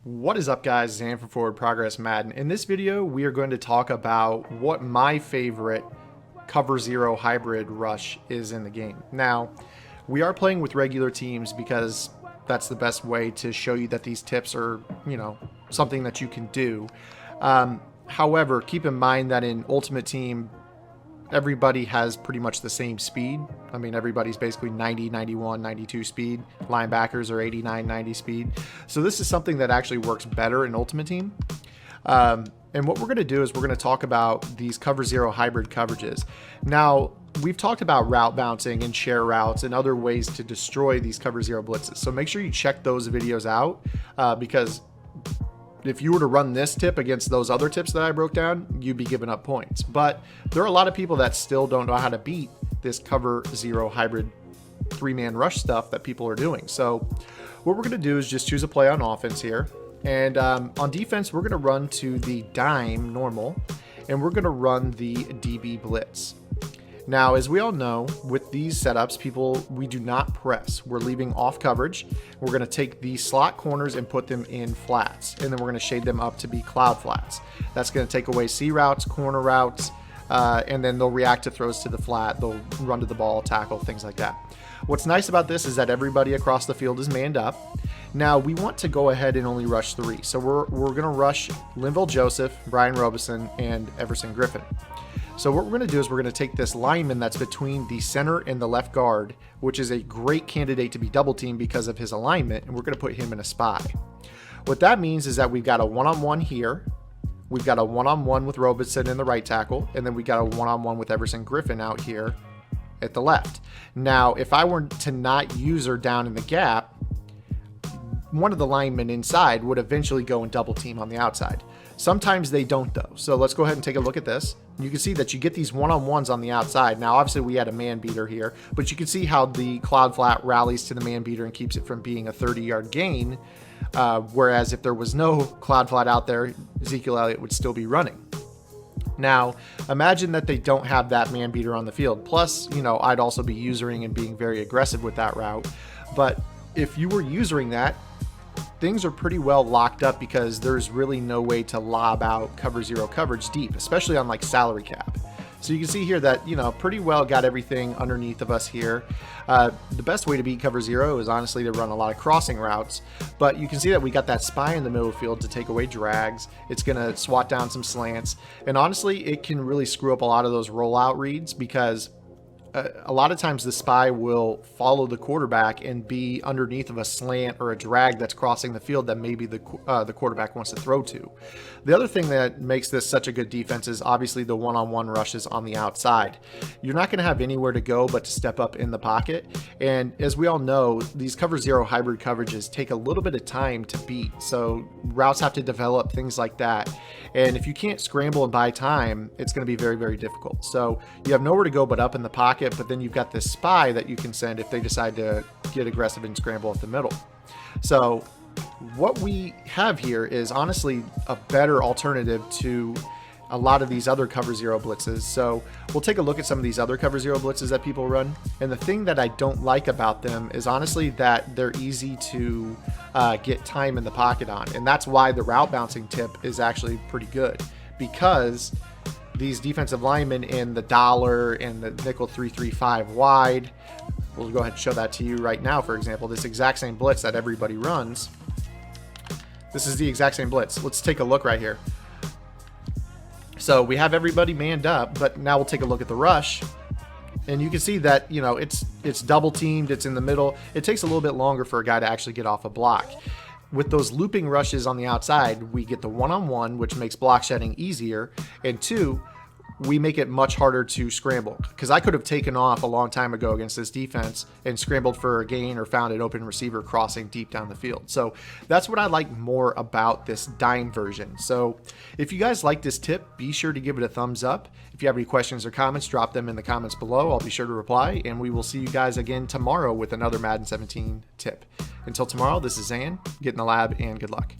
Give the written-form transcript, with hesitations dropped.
What is up, guys? Zan from Forward Progress Madden. In this video, we are going to talk about what my favorite cover zero hybrid rush is in the game. Now, we are playing with regular teams because that's the best way to show you that these tips are, something that you can do. However, keep in mind that in Ultimate Team, everybody has pretty much the same speed. I mean, everybody's basically 90, 91, 92 speed. Linebackers are 89, 90 speed. So this is something that actually works better in Ultimate Team. And what we're going to do is we're going to talk about these cover zero hybrid coverages. Now, we've talked about route bouncing and share routes and other ways to destroy these cover zero blitzes. So make sure you check those videos out because if you were to run this tip against those other tips that I broke down, you'd be giving up points. But there are a lot of people that still don't know how to beat this cover zero hybrid three-man rush stuff that people are doing. So what we're going to do is just choose a play on offense here. And on defense, we're going to run to the dime normal, and we're going to run the DB blitz. Now, as we all know, with these setups, we do not press. We're leaving off coverage. We're going to take these slot corners and put them in flats, and then we're going to shade them up to be cloud flats. That's going to take away C routes, corner routes, and then they'll react to throws to the flat. They'll run to the ball, tackle, things like that. What's nice about this is that everybody across the field is manned up. Now, we want to go ahead and only rush three. So we're going to rush Linville Joseph, Brian Robeson, and Everson Griffin. So what we're going to do is we're going to take this lineman that's between the center and the left guard, which is a great candidate to be double teamed because of his alignment, and we're going to put him in a spy. What that means is that we've got a one-on-one here, we've got a one-on-one with Robeson in the right tackle, and then we got a one-on-one with Everson Griffin out here at the left. Now, if I were to not use her down in the gap, one of the linemen inside would eventually go and double team on the outside. Sometimes they don't though. So let's go ahead and take a look at this. You can see that you get these one-on-ones on the outside. Now, obviously we had a man beater here, but you can see how the cloud flat rallies to the man beater and keeps it from being a 30-yard gain. Whereas if there was no cloud flat out there, Ezekiel Elliott would still be running. Now, imagine that they don't have that man beater on the field. Plus, I'd also be usering and being very aggressive with that route. But if you were using that, things are pretty well locked up because there's really no way to lob out cover zero coverage deep, especially on like salary cap. So you can see here that, pretty well got everything underneath of us here. The best way to beat cover zero is honestly to run a lot of crossing routes, but you can see that we got that spy in the middle of the field to take away drags. It's going to swat down some slants, and honestly, it can really screw up a lot of those rollout reads because a lot of times the spy will follow the quarterback and be underneath of a slant or a drag that's crossing the field that maybe the quarterback wants to throw to. The other thing that makes this such a good defense is obviously the one-on-one rushes on the outside. You're not going to have anywhere to go but to step up in the pocket. And as we all know, these cover zero hybrid coverages take a little bit of time to beat. So routes have to develop, things like that. And if you can't scramble and buy time, it's going to be very, very difficult. So you have nowhere to go but up in the pocket, but then you've got this spy that you can send if they decide to get aggressive and scramble at the middle. So what we have here is honestly a better alternative to a lot of these other cover zero blitzes. So we'll take a look at some of these other cover zero blitzes that people run. And the thing that I don't like about them is honestly that they're easy to get time in the pocket on. And that's why the route bouncing tip is actually pretty good, because these defensive linemen in the dollar and the nickel 3-3-5 wide, we'll go ahead and show that to you right now. For example, this exact same blitz that everybody runs, this is the exact same blitz. Let's take a look right here. So we have everybody manned up, but now we'll take a look at the rush, and you can see that it's double teamed, it's in the middle. It takes a little bit longer for a guy to actually get off a block. With those looping rushes on the outside, we get the one-on-one, which makes block shedding easier, and two, we make it much harder to scramble, because I could have taken off a long time ago against this defense and scrambled for a gain or found an open receiver crossing deep down the field. So that's what I like more about this dime version. So if you guys like this tip, be sure to give it a thumbs up. If you have any questions or comments, drop them in the comments below. I'll be sure to reply, and we will see you guys again tomorrow with another Madden 17 tip. Until tomorrow, this is Zan. Get in the lab, and good luck.